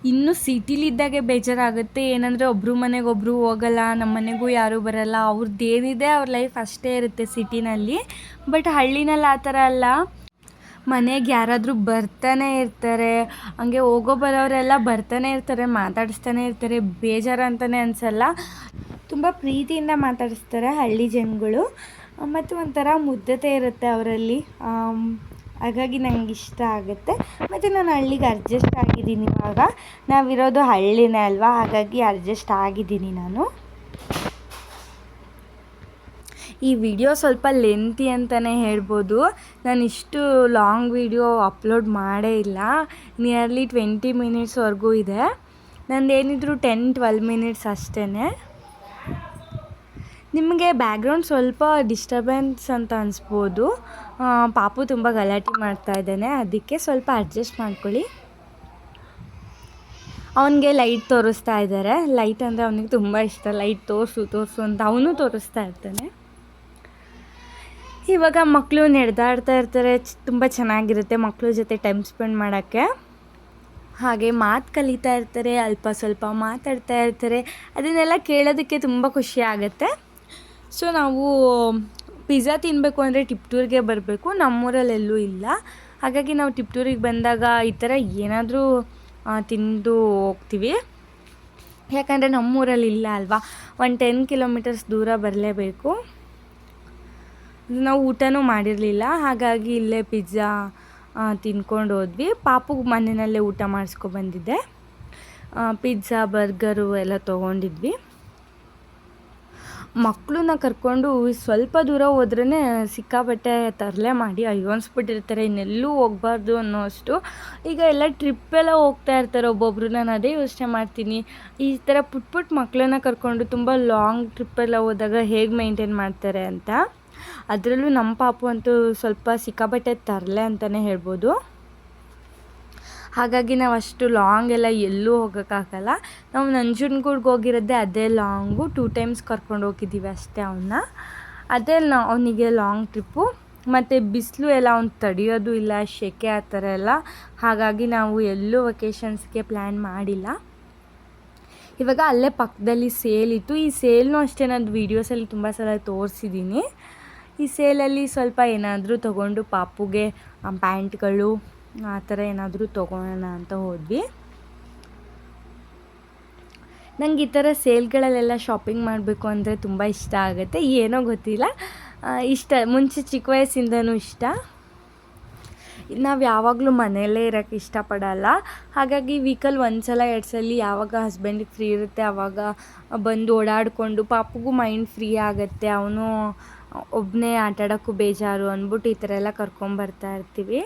[SPEAKER 1] ಇನ್ನು ಸಿಟಿಲಿದ್ದಾಗೆ ಬೇಜಾರಾಗುತ್ತೆ, ಏನಂದರೆ ಒಬ್ಬರು ಮನೆಗೆ ಒಬ್ಬರು ಹೋಗಲ್ಲ, ನಮ್ಮ ಮನೆಗೂ ಯಾರೂ ಬರಲ್ಲ, ಅವ್ರದ್ದು ಏನಿದೆ ಅವ್ರ ಲೈಫ್ ಅಷ್ಟೇ ಇರುತ್ತೆ ಸಿಟಿನಲ್ಲಿ. ಬಟ್ ಹಳ್ಳಿನಲ್ಲಿ ಆ ಥರ ಅಲ್ಲ, ಮನೆಗೆ ಯಾರಾದರೂ ಬರ್ತಾನೆ ಇರ್ತಾರೆ, ಹಂಗೆ ಹೋಗೋ ಬರೋರೆಲ್ಲ ಬರ್ತಾನೆ ಇರ್ತಾರೆ, ಮಾತಾಡಿಸ್ತಾನೆ ಇರ್ತಾರೆ, ಬೇಜಾರು ಅಂತಲೇ ಅನಿಸಲ್ಲ. ತುಂಬ ಪ್ರೀತಿಯಿಂದ ಮಾತಾಡಿಸ್ತಾರೆ ಹಳ್ಳಿ ಜನಗಳು, ಮತ್ತು ಒಂಥರ ಮುಗ್ಧತೆ ಇರುತ್ತೆ ಅವರಲ್ಲಿ. ಹಾಗಾಗಿ ನಂಗೆ ಇಷ್ಟ ಆಗುತ್ತೆ. ಮತ್ತು ನಾನು ಹಳ್ಳಿಗೆ ಅಡ್ಜಸ್ಟ್ ಆಗಿದ್ದೀನಿ. ಇವಾಗ ನಾವಿರೋದು ಹಳ್ಳಿನೇ ಅಲ್ವಾ, ಹಾಗಾಗಿ ಅಡ್ಜಸ್ಟ್ ಆಗಿದ್ದೀನಿ ನಾನು. ಈ ವಿಡಿಯೋ ಸ್ವಲ್ಪ ಲೆಂತಿ ಅಂತಲೇ ಹೇಳ್ಬೋದು. ನಾನು ಇಷ್ಟು ಲಾಂಗ್ ವಿಡಿಯೋ ಅಪ್ಲೋಡ್ ಮಾಡೇ ಇಲ್ಲ, ನಿಯರ್ಲಿ 20 ಮಿನಿಟ್ಸ್ವರೆಗೂ ಇದೆ. ನಂದೇನಿದ್ರು 10-12 ಮಿನಿಟ್ಸ್ ಅಷ್ಟೇ. ನಿಮಗೆ ಬ್ಯಾಕ್ಗ್ರೌಂಡ್ ಸ್ವಲ್ಪ ಡಿಸ್ಟರ್ಬೆನ್ಸ್ ಅಂತ ಅನಿಸ್ಬೋದು. ಪಾಪು ತುಂಬ ಗಲಾಟೆ ಮಾಡ್ತಾ ಇದ್ದಾನೆ, ಅದಕ್ಕೆ ಸ್ವಲ್ಪ ಅಡ್ಜಸ್ಟ್ ಮಾಡ್ಕೊಳ್ಳಿ. ಅವನಿಗೆ ಲೈಟ್ ತೋರಿಸ್ತಾ ಇದ್ದಾರೆ. ಲೈಟ್ ಅಂದರೆ ಅವನಿಗೆ ತುಂಬ ಇಷ್ಟ. ಲೈಟ್ ತೋರಿಸು ಅಂತ ಅವನು ತೋರಿಸ್ತಾ ಇರ್ತಾನೆ. ಇವಾಗ ಮಕ್ಕಳು ನಡೆದಾಡ್ತಾ ಇರ್ತಾರೆ, ತುಂಬ ಚೆನ್ನಾಗಿರುತ್ತೆ ಮಕ್ಕಳ ಜೊತೆ ಟೈಮ್ ಸ್ಪೆಂಡ್ ಮಾಡೋಕ್ಕೆ. ಹಾಗೆ ಮಾತು ಕಲಿತಾ ಇರ್ತಾರೆ, ಅಲ್ಪ ಸ್ವಲ್ಪ ಮಾತಾಡ್ತಾ ಇರ್ತಾರೆ, ಅದನ್ನೆಲ್ಲ ಕೇಳೋದಕ್ಕೆ ತುಂಬ ಖುಷಿ ಆಗುತ್ತೆ. ಸೊ ನಾವು ಪಿಜ್ಜಾ ತಿನ್ನಬೇಕು ಅಂದರೆ ಟಿಪ್ಟೂರಿಗೆ ಬರಬೇಕು, ನಮ್ಮೂರಲ್ಲೆಲ್ಲೂ ಇಲ್ಲ. ಹಾಗಾಗಿ ನಾವು ಟಿಪ್ಟೂರಿಗೆ ಬಂದಾಗ ಈ ಥರ ಏನಾದರೂ ತಿಂದು ಹೋಗ್ತೀವಿ. ಯಾಕಂದರೆ ನಮ್ಮೂರಲ್ಲಿ ಇಲ್ಲ ಅಲ್ವಾ, 10 ಕಿಲೋಮೀಟರ್ಸ್ ದೂರ ಬರಲೇಬೇಕು. ನಾವು ಊಟನೂ ಮಾಡಿರಲಿಲ್ಲ, ಹಾಗಾಗಿ ಇಲ್ಲೇ ಪಿಜ್ಜಾ ತಿನ್ಕೊಂಡು ಹೋದ್ವಿ. ಪಾಪುಗೆ ಮನೆಯಲ್ಲೇ ಊಟ ಮಾಡಿಸ್ಕೊಬಂದಿದ್ದೆ. ಪಿಜ್ಜಾ ಬರ್ಗರು ಎಲ್ಲ ತೊಗೊಂಡಿದ್ವಿ. ಮಕ್ಕಳನ್ನ ಕರ್ಕೊಂಡು ಸ್ವಲ್ಪ ದೂರ ಹೋದ್ರೇ ಸಿಕ್ಕಾಪಟ್ಟೆ ತರಲೆ ಮಾಡಿ ಅಯ್ಯೋ ಅನ್ಸ್ಬಿಟ್ಟಿರ್ತಾರೆ, ಇನ್ನೆಲ್ಲೂ ಹೋಗಬಾರ್ದು ಅನ್ನೋ ಅಷ್ಟು. ಈಗ ಎಲ್ಲ ಟ್ರಿಪ್ಪೆಲ್ಲ ಹೋಗ್ತಾ ಇರ್ತಾರೆ ಒಬ್ಬೊಬ್ಬರು. ನಾನು ಅದೇ ಯೋಚನೆ ಮಾಡ್ತೀನಿ, ಈ ಥರ ಪುಟ್ಟ ಮಕ್ಕಳನ್ನ ಕರ್ಕೊಂಡು ತುಂಬ ಲಾಂಗ್ ಟ್ರಿಪ್ಪೆಲ್ಲ ಹೋದಾಗ ಹೇಗೆ ಮೇಂಟೈನ್ ಮಾಡ್ತಾರೆ ಅಂತ. ಅದರಲ್ಲೂ ನಮ್ಮ ಪಾಪು ಅಂತೂ ಸ್ವಲ್ಪ ಸಿಕ್ಕಾಪಟ್ಟೆ ತರಲೆ ಅಂತಲೇ ಹೇಳ್ಬೋದು. ಹಾಗಾಗಿ ನಾವು ಅಷ್ಟು ಲಾಂಗ್ ಎಲ್ಲ ಎಲ್ಲೂ ಹೋಗೋಕ್ಕಾಗಲ್ಲ. ನಾವು ನಂಜನಗೂಡ್ಗೆ ಹೋಗಿರೋದೇ ಅದೇ ಲಾಂಗು, 2 ಟೈಮ್ಸ್ ಕರ್ಕೊಂಡು ಹೋಗಿದ್ದೀವಿ ಅಷ್ಟೇ ಅವನ್ನ. ಅದೇ ಅವನಿಗೆ ಲಾಂಗ್ ಟ್ರಿಪ್ಪು. ಮತ್ತು ಬಿಸಿಲು ಎಲ್ಲ ಅವ್ನು ತಡೆಯೋದು ಇಲ್ಲ, ಸೆಕೆ ಆ ಥರ ಎಲ್ಲ. ಹಾಗಾಗಿ ನಾವು ಎಲ್ಲೂ ವೆಕೇಷನ್ಸ್ಗೆ ಪ್ಲ್ಯಾನ್ ಮಾಡಿಲ್ಲ. ಇವಾಗ ಅಲ್ಲೇ ಪಕ್ಕದಲ್ಲಿ ಸೇಲ್ ಇತ್ತು. ಈ ಸೇಲ್ನೂ ಅಷ್ಟೇ ನಾನು ವೀಡಿಯೋಸಲ್ಲಿ ತುಂಬ ಸಲ ತೋರಿಸಿದ್ದೀನಿ. ಈ ಸೇಲಲ್ಲಿ ಸ್ವಲ್ಪ ಏನಾದರೂ ತೊಗೊಂಡು ಪಾಪುಗೆ ಪ್ಯಾಂಟ್ಗಳು ಆ ಥರ ಏನಾದರೂ ತೊಗೊಳ್ಳೋಣ ಅಂತ ಹೋದ್ವಿ. ನಂಗೆ ಈ ಥರ ಸೇಲ್ಗಳಲ್ಲೆಲ್ಲ ಶಾಪಿಂಗ್ ಮಾಡಬೇಕು ಅಂದರೆ ತುಂಬ ಇಷ್ಟ ಆಗುತ್ತೆ, ಏನೋ ಗೊತ್ತಿಲ್ಲ, ಇಷ್ಟ. ಮುಂಚೆ ಚಿಕ್ಕ ವಯಸ್ಸಿಂದನೂ ಇಷ್ಟ. ನಾವು ಯಾವಾಗಲೂ ಮನೆಯಲ್ಲೇ ಇರೋಕ್ಕೆ ಇಷ್ಟಪಡಲ್ಲ. ಹಾಗಾಗಿ ವೀಕಲ್ಲಿ 1 ಸಲ 2 ಸಲ ಯಾವಾಗ ಹಸ್ಬೆಂಡಿಗೆ ಫ್ರೀ ಇರುತ್ತೆ ಆವಾಗ ಬಂದು ಓಡಾಡಿಕೊಂಡು ಪಾಪುಗೂ ಮೈಂಡ್ ಫ್ರೀ ಆಗುತ್ತೆ. ಅವನು ಒಬ್ಬನೇ ಆಟಾಡೋಕ್ಕೂ ಬೇಜಾರು ಅಂದ್ಬಿಟ್ಟು ಈ ಥರ ಎಲ್ಲ ಕರ್ಕೊಂಬರ್ತಾ ಇರ್ತೀವಿ.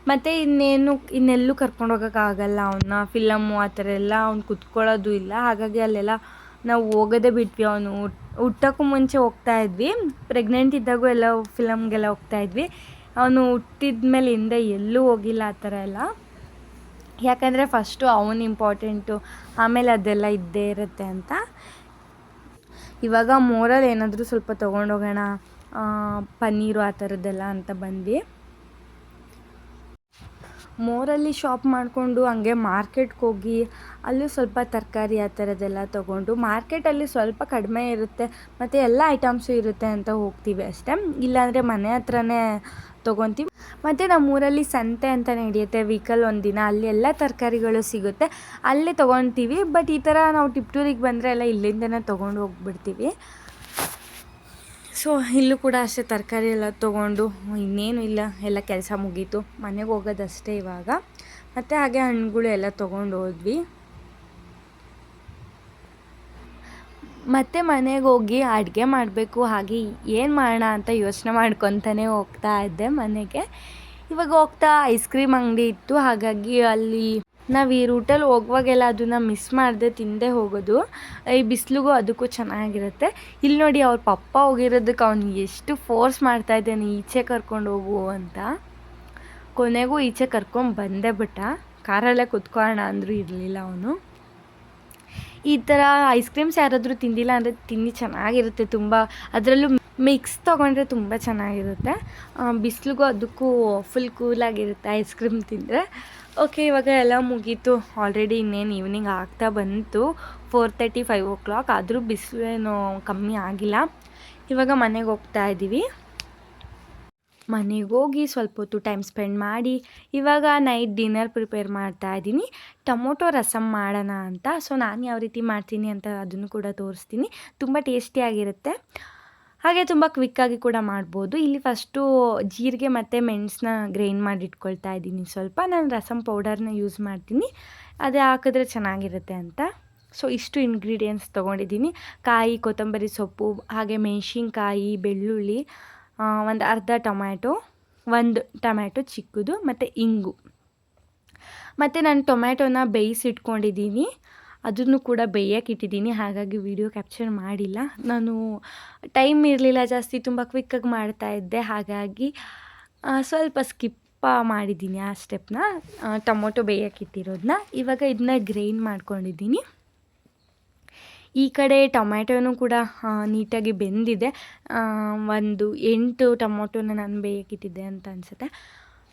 [SPEAKER 1] ಮತ್ತು ಇನ್ನೆಲ್ಲೂ ಕರ್ಕೊಂಡು ಹೋಗೋಕ್ಕಾಗಲ್ಲ ಅವನ್ನ. ಫಿಲಮ್ಮು ಆ ಥರ ಎಲ್ಲ ಅವ್ನು ಕುತ್ಕೊಳ್ಳೋದು ಇಲ್ಲ. ಹಾಗಾಗಿ ಅಲ್ಲೆಲ್ಲ ನಾವು ಹೋಗೋದೇ ಬಿಟ್ವಿ. ಅವನು ಹುಟ್ಟೋಕ್ಕೂ ಮುಂಚೆ ಹೋಗ್ತಾಯಿದ್ವಿ, ಪ್ರೆಗ್ನೆಂಟ್ ಇದ್ದಾಗೂ ಎಲ್ಲ ಫಿಲಮ್ಗೆಲ್ಲ ಹೋಗ್ತಾಯಿದ್ವಿ. ಅವನು ಹುಟ್ಟಿದ ಮೇಲೆ ಹಿಂದೆ ಎಲ್ಲೂ ಹೋಗಿಲ್ಲ ಆ ಥರ ಎಲ್ಲ. ಯಾಕಂದರೆ ಫಸ್ಟು ಅವನು ಇಂಪಾರ್ಟೆಂಟು, ಆಮೇಲೆ ಅದೆಲ್ಲ ಇದ್ದೇ ಇರುತ್ತೆ ಅಂತ. ಇವಾಗ ಮೋರಲ್ಲಿ ಏನಾದರೂ ಸ್ವಲ್ಪ ತೊಗೊಂಡೋಗೋಣ, ಪನ್ನೀರು ಆ ಥರದ್ದೆಲ್ಲ ಅಂತ ಬಂದ್ವಿ. ಮೋರಲ್ಲಿ ಶಾಪ್ ಮಾಡಿಕೊಂಡು ಹಂಗೆ ಮಾರ್ಕೆಟ್ಗೆ ಹೋಗಿ ಅಲ್ಲೂ ಸ್ವಲ್ಪ ತರಕಾರಿ ಆ ಥರದ್ದೆಲ್ಲ ತೊಗೊಂಡು, ಮಾರ್ಕೆಟಲ್ಲಿ ಸ್ವಲ್ಪ ಕಡಿಮೆ ಇರುತ್ತೆ ಮತ್ತು ಎಲ್ಲ ಐಟಮ್ಸು ಇರುತ್ತೆ ಅಂತ ಹೋಗ್ತೀವಿ ಅಷ್ಟೇ. ಇಲ್ಲಾಂದರೆ ಮನೆ ಹತ್ರನೇ ತೊಗೊತೀವಿ. ಮತ್ತು ನಮ್ಮೂರಲ್ಲಿ ಸಂತೆ ಅಂತ ನಡೆಯುತ್ತೆ, ವೀಕಲ್ಲಿ 1 ದಿನ, ಅಲ್ಲಿ ಎಲ್ಲ ತರಕಾರಿಗಳು ಸಿಗುತ್ತೆ, ಅಲ್ಲೇ ತೊಗೊತೀವಿ. ಬಟ್ ಈ ಥರ ನಾವು ಟಿಪ್ಟೂರಿಗೆ ಬಂದರೆ ಎಲ್ಲ ಇಲ್ಲಿಂದನೇ ತೊಗೊಂಡು ಹೋಗ್ಬಿಡ್ತೀವಿ. ಸೊ ಇಲ್ಲೂ ಕೂಡ ಅಷ್ಟೇ ತರಕಾರಿ ಎಲ್ಲ ತೊಗೊಂಡು, ಇನ್ನೇನು ಇಲ್ಲ, ಎಲ್ಲ ಕೆಲಸ ಮುಗೀತು, ಮನೆಗೆ ಹೋಗೋದಷ್ಟೇ ಇವಾಗ. ಮತ್ತು ಹಾಗೆ ಹಣ್ಣುಗಳು ಎಲ್ಲ ತೊಗೊಂಡು ಹೋದ್ವಿ. ಮತ್ತು ಮನೆಗೆ ಹೋಗಿ ಅಡುಗೆ ಮಾಡಬೇಕು, ಹಾಗೆ ಏನು ಮಾಡೋಣ ಅಂತ ಯೋಚನೆ ಮಾಡ್ಕೊತಾನೆ ಹೋಗ್ತಾ ಇದ್ದೆ ಮನೆಗೆ. ಇವಾಗ ಹೋಗ್ತಾ ಐಸ್ ಕ್ರೀಮ್ ಅಂಗಡಿ ಇತ್ತು, ಹಾಗಾಗಿ ಅಲ್ಲಿ ನಾವು ಈ ರೂಟಲ್ಲಿ ಹೋಗುವಾಗೆಲ್ಲ ಅದನ್ನು ಮಿಸ್ ಮಾಡದೆ ತಿಂದೇ ಹೋಗೋದು. ಈ ಬಿಸಿಲಿಗೂ ಅದಕ್ಕೂ ಚೆನ್ನಾಗಿರುತ್ತೆ. ಇಲ್ಲಿ ನೋಡಿ ಅವ್ರ ಪಪ್ಪ ಹೋಗಿರೋದಕ್ಕೆ ಅವ್ನು ಎಷ್ಟು ಫೋರ್ಸ್ ಮಾಡ್ತಾಯಿದ್ದಾನೆ ಈಚೆ ಕರ್ಕೊಂಡು ಹೋಗು ಅಂತ. ಕೊನೆಗೂ ಈಚೆ ಕರ್ಕೊಂಡು ಬಂದೇ ಬಿಟ್ಟ. ಕಾರಲ್ಲೇ ಕುತ್ಕೊಳ್ಳೋಣ ಅಂದರೂ ಇರಲಿಲ್ಲ ಅವನು. ಈ ಥರ ಐಸ್ ಕ್ರೀಮ್ಸ್ ಯಾರಾದರೂ ತಿಂದಿಲ್ಲ ಅಂದರೆ ತಿಂದು ಚೆನ್ನಾಗಿರುತ್ತೆ ತುಂಬ. ಅದರಲ್ಲೂ ಮಿಕ್ಸ್ ತೊಗೊಂಡ್ರೆ ತುಂಬ ಚೆನ್ನಾಗಿರುತ್ತೆ. ಬಿಸಿಲಿಗೂ ಅದಕ್ಕೂ ಫುಲ್ ಕೂಲಾಗಿರುತ್ತೆ ಐಸ್ ಕ್ರೀಮ್ ತಿಂದರೆ. ಓಕೆ, ಇವಾಗ ಎಲ್ಲ ಮುಗೀತು. ಆಲ್ರೆಡಿ ಇನ್ನೇನು ಈವ್ನಿಂಗ್ ಆಗ್ತಾ ಬಂತು. 4:30 5 o'clock ಆದರೂ ಬಿಸಿಲೇನು ಕಮ್ಮಿ ಆಗಿಲ್ಲ. ಇವಾಗ ಮನೆಗೆ ಹೋಗ್ತಾ ಇದ್ದೀವಿ. ಮನೆಗೆ ಹೋಗಿ ಸ್ವಲ್ಪ ಹೊತ್ತು ಟೈಮ್ ಸ್ಪೆಂಡ್ ಮಾಡಿ ಇವಾಗ ನೈಟ್ ಡಿನ್ನರ್ ಪ್ರಿಪೇರ್ ಮಾಡ್ತಾ ಇದ್ದೀನಿ. ಟೊಮೊಟೊ ರಸಮ್ ಮಾಡೋಣ ಅಂತ. ಸೊ ನಾನು ಯಾವ ರೀತಿ ಮಾಡ್ತೀನಿ ಅಂತ ಅದನ್ನು ಕೂಡ ತೋರಿಸ್ತೀನಿ. ತುಂಬ ಟೇಸ್ಟಿಯಾಗಿರುತ್ತೆ, ಹಾಗೆ ತುಂಬ ಕ್ವಿಕ್ಕಾಗಿ ಕೂಡ ಮಾಡ್ಬೋದು. ಇಲ್ಲಿ ಫಸ್ಟು ಜೀರಿಗೆ ಮತ್ತು ಮೆಣಸನ್ನ ಗ್ರೈಂಡ್ ಮಾಡಿ ಇಟ್ಕೊಳ್ತಾ ಇದ್ದೀನಿ. ಸ್ವಲ್ಪ ನಾನು ರಸಮ್ ಪೌಡರ್ನ ಯೂಸ್ ಮಾಡ್ತೀನಿ, ಅದೇ ಹಾಕಿದ್ರೆ ಚೆನ್ನಾಗಿರುತ್ತೆ ಅಂತ. ಸೊ ಇಷ್ಟು ಇಂಗ್ರೀಡಿಯೆಂಟ್ಸ್ ತೊಗೊಂಡಿದ್ದೀನಿ. ಕಾಯಿ, ಕೊತ್ತಂಬರಿ ಸೊಪ್ಪು, ಹಾಗೆ ಮೆಣಸಿನ್ಕಾಯಿ, ಬೆಳ್ಳುಳ್ಳಿ, ಒಂದು ಅರ್ಧ ಟೊಮ್ಯಾಟೊ, ಒಂದು ಟೊಮ್ಯಾಟೊ ಚಿಕ್ಕದು, ಮತ್ತು ಇಂಗು. ಮತ್ತು ನಾನು ಟೊಮ್ಯಾಟೊನ ಬೇಯಿಸಿಟ್ಕೊಂಡಿದ್ದೀನಿ, ಅದನ್ನು ಕೂಡ ಬೇಯೋಕ್ಕಿಟ್ಟಿದ್ದೀನಿ. ಹಾಗಾಗಿ ವಿಡಿಯೋ ಕ್ಯಾಪ್ಚರ್ ಮಾಡಿಲ್ಲ. ನಾನು ಟೈಮ್ ಇರಲಿಲ್ಲ ಜಾಸ್ತಿ, ತುಂಬ ಕ್ವಿಕ್ಕಾಗಿ ಮಾಡ್ತಾಯಿದ್ದೆ. ಹಾಗಾಗಿ ಸ್ವಲ್ಪ ಸ್ಕಿಪ್ ಮಾಡಿದ್ದೀನಿ ಆ ಸ್ಟೆಪ್ನ, ಟೊಮೊಟೊ ಬೇಯೋಕ್ಕಿಟ್ಟಿರೋದನ್ನ. ಇವಾಗ ಇದನ್ನ ಗ್ರೈಂಡ್ ಮಾಡ್ಕೊಂಡಿದ್ದೀನಿ. ಈ ಕಡೆ ಟೊಮ್ಯಾಟೊನೂ ಕೂಡ ನೀಟಾಗಿ ಬೆಂದಿದೆ. ಒಂದು 8 ಟೊಮೊಟೊನ ನಾನು ಬೇಯೋಕ್ಕಿಟ್ಟಿದ್ದೆ ಅಂತ ಅನಿಸುತ್ತೆ.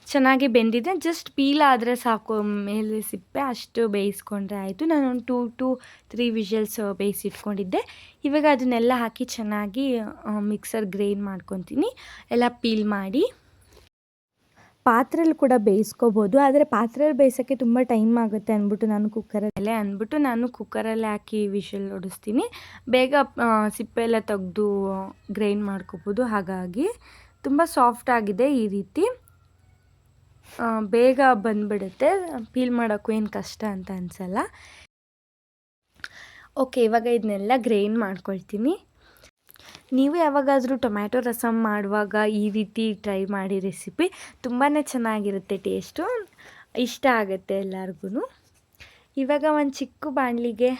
[SPEAKER 1] ಚೆನ್ನಾಗಿ ಬೆಂದಿದೆ. ಜಸ್ಟ್ ಪೀಲ್ ಆದರೆ ಸಾಕು, ಮೇಲೆ ಸಿಪ್ಪೆ ಅಷ್ಟು ಬೇಯಿಸ್ಕೊಂಡ್ರೆ ಆಯಿತು. ನಾನು ಒಂದು 2 to 3 ವಿಷಲ್ಸ್ ಬೇಯಿಸಿಟ್ಕೊಂಡಿದ್ದೆ. ಇವಾಗ ಅದನ್ನೆಲ್ಲ ಹಾಕಿ ಚೆನ್ನಾಗಿ ಮಿಕ್ಸರ್ ಗ್ರೈಂಡ್ ಮಾಡ್ಕೊತೀನಿ, ಎಲ್ಲ ಪೀಲ್ ಮಾಡಿ. ಪಾತ್ರೆಯಲ್ಲಿ ಕೂಡ ಬೇಯಿಸ್ಕೋಬೋದು, ಆದರೆ ಪಾತ್ರೆಯಲ್ಲಿ ಬೇಯಿಸೋಕ್ಕೆ ತುಂಬ ಟೈಮ್ ಆಗುತ್ತೆ ಅಂದ್ಬಿಟ್ಟು ನಾನು ಕುಕ್ಕರಲ್ಲಿ ಹಾಕಿ ವಿಷಲ್ ಹೊಡಿಸ್ತೀನಿ. ಬೇಗ ಸಿಪ್ಪೆ ಎಲ್ಲ ತೆಗೆದು ಗ್ರೈಂಡ್ ಮಾಡ್ಕೋಬೋದು. ಹಾಗಾಗಿ ತುಂಬ ಸಾಫ್ಟ್ ಆಗಿದೆ. ಈ ರೀತಿ ಬೇಗ ಬಂದುಬಿಡುತ್ತೆ, ಪೀಲ್ ಮಾಡೋಕ್ಕೂ ಏನು ಕಷ್ಟ ಅಂತ ಅನಿಸಲ್ಲ. ಓಕೆ, ಇವಾಗ ಇದನ್ನೆಲ್ಲ ಗ್ರೈಂಡ್ ಮಾಡ್ಕೊಳ್ತೀನಿ. ನೀವು ಯಾವಾಗಾದರೂ ಟೊಮ್ಯಾಟೊ ರಸಮ್ ಮಾಡುವಾಗ ಈ ರೀತಿ ಟ್ರೈ ಮಾಡಿ ರೆಸಿಪಿ. ತುಂಬಾ ಚೆನ್ನಾಗಿರುತ್ತೆ, ಟೇಸ್ಟು ಇಷ್ಟ ಆಗುತ್ತೆ ಎಲ್ಲರಿಗೂ. ಇವಾಗ ಒಂದು ಚಿಕ್ಕ ಬಾಣಲಿಗೆ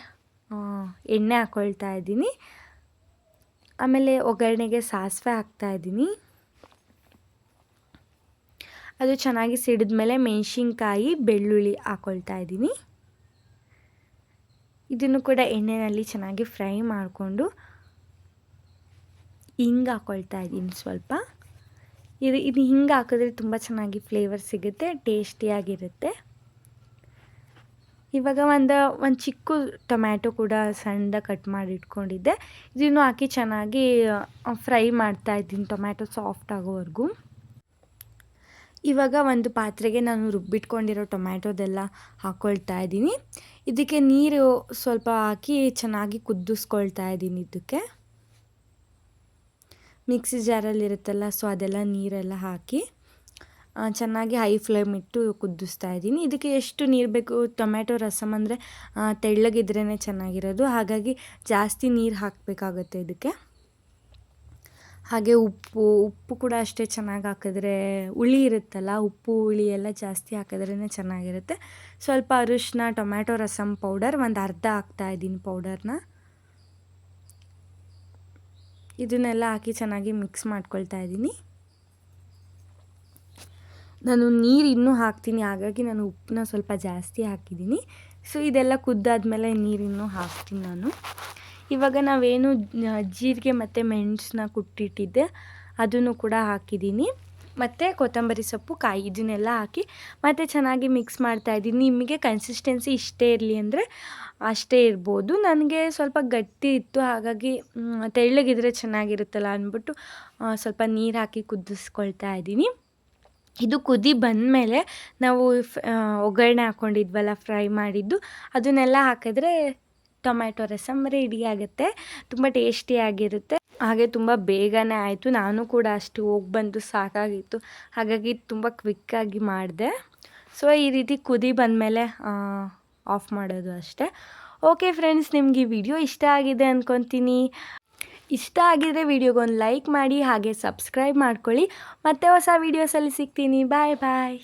[SPEAKER 1] ಎಣ್ಣೆ ಹಾಕ್ಕೊಳ್ತಾ ಇದ್ದೀನಿ. ಆಮೇಲೆ ಒಗ್ಗರಣೆಗೆ ಸಾಸಿವೆ ಹಾಕ್ತಾಯಿದ್ದೀನಿ. ಅದು ಚೆನ್ನಾಗಿ ಸಿಡಿದ್ಮೇಲೆ ಮೆಣಸಿನ್ಕಾಯಿ, ಬೆಳ್ಳುಳ್ಳಿ ಹಾಕ್ಕೊಳ್ತಾ ಇದ್ದೀನಿ. ಇದನ್ನು ಕೂಡ ಎಣ್ಣೆಯಲ್ಲಿ ಚೆನ್ನಾಗಿ ಫ್ರೈ ಮಾಡಿಕೊಂಡು ಹಿಂಗೆ ಹಾಕ್ಕೊಳ್ತಾ ಇದ್ದೀನಿ ಸ್ವಲ್ಪ. ಇದು ಹಿಂಗೆ ಹಾಕಿದ್ರೆ ತುಂಬ ಚೆನ್ನಾಗಿ ಫ್ಲೇವರ್ ಸಿಗುತ್ತೆ, ಟೇಸ್ಟಿಯಾಗಿರುತ್ತೆ. ಇವಾಗ ಒಂದು ಚಿಕ್ಕ ಟೊಮ್ಯಾಟೊ ಕೂಡ ಸಣ್ಣದಾಗಿ ಕಟ್ ಮಾಡಿ ಇಟ್ಕೊಂಡಿದ್ದೆ. ಇದನ್ನು ಹಾಕಿ ಚೆನ್ನಾಗಿ ಫ್ರೈ ಮಾಡ್ತಾಯಿದ್ದೀನಿ, ಟೊಮ್ಯಾಟೊ ಸಾಫ್ಟ್ ಆಗೋವರೆಗೂ. ಇವಾಗ ಒಂದು ಪಾತ್ರೆಗೆ ನಾನು ರುಬ್ಬಿಟ್ಕೊಂಡಿರೋ ಟೊಮ್ಯಾಟೊದೆಲ್ಲ ಹಾಕ್ಕೊಳ್ತಾ ಇದ್ದೀನಿ. ಇದಕ್ಕೆ ನೀರು ಸ್ವಲ್ಪ ಹಾಕಿ ಚೆನ್ನಾಗಿ ಕುದಿಸ್ಕೊಳ್ತಾ ಇದ್ದೀನಿ. ಇದಕ್ಕೆ ಮಿಕ್ಸಿ ಜಾರಲ್ಲಿರುತ್ತಲ್ಲ, ಸೊ ಅದೆಲ್ಲ ನೀರೆಲ್ಲ ಹಾಕಿ ಚೆನ್ನಾಗಿ ಹೈ ಫ್ಲೇಮ್ ಇಟ್ಟು ಕುದಿಸ್ತಾ ಇದ್ದೀನಿ. ಇದಕ್ಕೆ ಎಷ್ಟು ನೀರು ಬೇಕು, ಟೊಮ್ಯಾಟೊ ರಸಮ್ ಅಂದರೆ ತೆಳ್ಳಗಿದ್ರೇ ಚೆನ್ನಾಗಿರೋದು, ಹಾಗಾಗಿ ಜಾಸ್ತಿ ನೀರು ಹಾಕಬೇಕಾಗತ್ತೆ ಇದಕ್ಕೆ. ಹಾಗೆ ಉಪ್ಪು ಕೂಡ ಅಷ್ಟೇ ಚೆನ್ನಾಗಿ ಹಾಕಿದ್ರೆ, ಹುಳಿ ಇರುತ್ತಲ್ಲ, ಉಪ್ಪು ಹುಳಿ ಎಲ್ಲ ಜಾಸ್ತಿ ಹಾಕಿದ್ರೇ ಚೆನ್ನಾಗಿರುತ್ತೆ. ಸ್ವಲ್ಪ ಅರಿಶಿನ, ಟೊಮ್ಯಾಟೊ ರಸಮ್ ಪೌಡರ್ ಒಂದು ಅರ್ಧ ಹಾಕ್ತಾಯಿದ್ದೀನಿ ಪೌಡರ್ನ. ಇದನ್ನೆಲ್ಲ ಹಾಕಿ ಚೆನ್ನಾಗಿ ಮಿಕ್ಸ್ ಮಾಡ್ಕೊಳ್ತಾ ಇದ್ದೀನಿ. ನಾನು ನೀರು ಇನ್ನೂ ಹಾಕ್ತೀನಿ, ಹಾಗಾಗಿ ನಾನು ಉಪ್ಪನ್ನ ಸ್ವಲ್ಪ ಜಾಸ್ತಿ ಹಾಕಿದ್ದೀನಿ. ಸೊ ಇದೆಲ್ಲ ಕುದ್ದಾದ್ಮೇಲೆ ನೀರಿನ್ನೂ ಹಾಕ್ತೀನಿ ನಾನು. ಇವಾಗ ನಾವೇನು ಜೀರಿಗೆ ಮತ್ತು ಮೆಣಸನ್ನ ಕುಟ್ಟಿಟ್ಟಿದ್ದೆ ಅದನ್ನು ಕೂಡ ಹಾಕಿದ್ದೀನಿ. ಮತ್ತು ಕೊತ್ತಂಬರಿ ಸೊಪ್ಪು, ಕಾಯಿ ಇದನ್ನೆಲ್ಲ ಹಾಕಿ ಮತ್ತು ಚೆನ್ನಾಗಿ ಮಿಕ್ಸ್ ಮಾಡ್ತಾಯಿದ್ದೀನಿ. ನಿಮಗೆ ಕನ್ಸಿಸ್ಟೆನ್ಸಿ ಇಷ್ಟೇ ಇರಲಿ ಅಂದರೆ ಅಷ್ಟೇ ಇರ್ಬೋದು. ನನಗೆ ಸ್ವಲ್ಪ ಗಟ್ಟಿ ಇತ್ತು, ಹಾಗಾಗಿ ತೆಳ್ಳಗಿದ್ರೆ ಚೆನ್ನಾಗಿರುತ್ತಲ್ಲ ಅಂದ್ಬಿಟ್ಟು ಸ್ವಲ್ಪ ನೀರು ಹಾಕಿ ಕುದಿಸ್ಕೊಳ್ತಾ ಇದ್ದೀನಿ. ಇದು ಕುದಿ ಬಂದಮೇಲೆ ನಾವು ಒಗ್ಗರಣೆ ಹಾಕ್ಕೊಂಡಿದ್ವಲ್ಲ, ಫ್ರೈ ಮಾಡಿದ್ದು, ಅದನ್ನೆಲ್ಲ ಹಾಕಿದ್ರೆ ಟೊಮ್ಯಾಟೊ ರಸಮ್ ರೆಡಿ ಆಗುತ್ತೆ. ತುಂಬ ಟೇಸ್ಟಿಯಾಗಿರುತ್ತೆ, ಹಾಗೆ ತುಂಬ ಬೇಗನೆ ಆಯಿತು. ನಾನು ಕೂಡ ಅಷ್ಟು ಹೋಗಿ ಬಂದು ಸಾಕಾಗಿತ್ತು, ಹಾಗಾಗಿ ತುಂಬ ಕ್ವಿಕ್ಕಾಗಿ ಮಾಡಿದೆ. ಸೊ ಈ ರೀತಿ ಕುದಿ ಬಂದಮೇಲೆ ಆಫ್ ಮಾಡೋದು ಅಷ್ಟೇ. ಓಕೆ ಫ್ರೆಂಡ್ಸ್, ನಿಮ್ಗೆ ಈ ವಿಡಿಯೋ ಇಷ್ಟ ಆಗಿದೆ ಅಂದ್ಕೊತೀನಿ. ಇಷ್ಟ ಆಗಿದರೆ ವಿಡಿಯೋಗೊಂದು ಲೈಕ್ ಮಾಡಿ, ಹಾಗೆ ಸಬ್ಸ್ಕ್ರೈಬ್ ಮಾಡ್ಕೊಳ್ಳಿ. ಮತ್ತೆ ಹೊಸ ವೀಡಿಯೋಸಲ್ಲಿ ಸಿಗ್ತೀನಿ. ಬಾಯ್ ಬಾಯ್.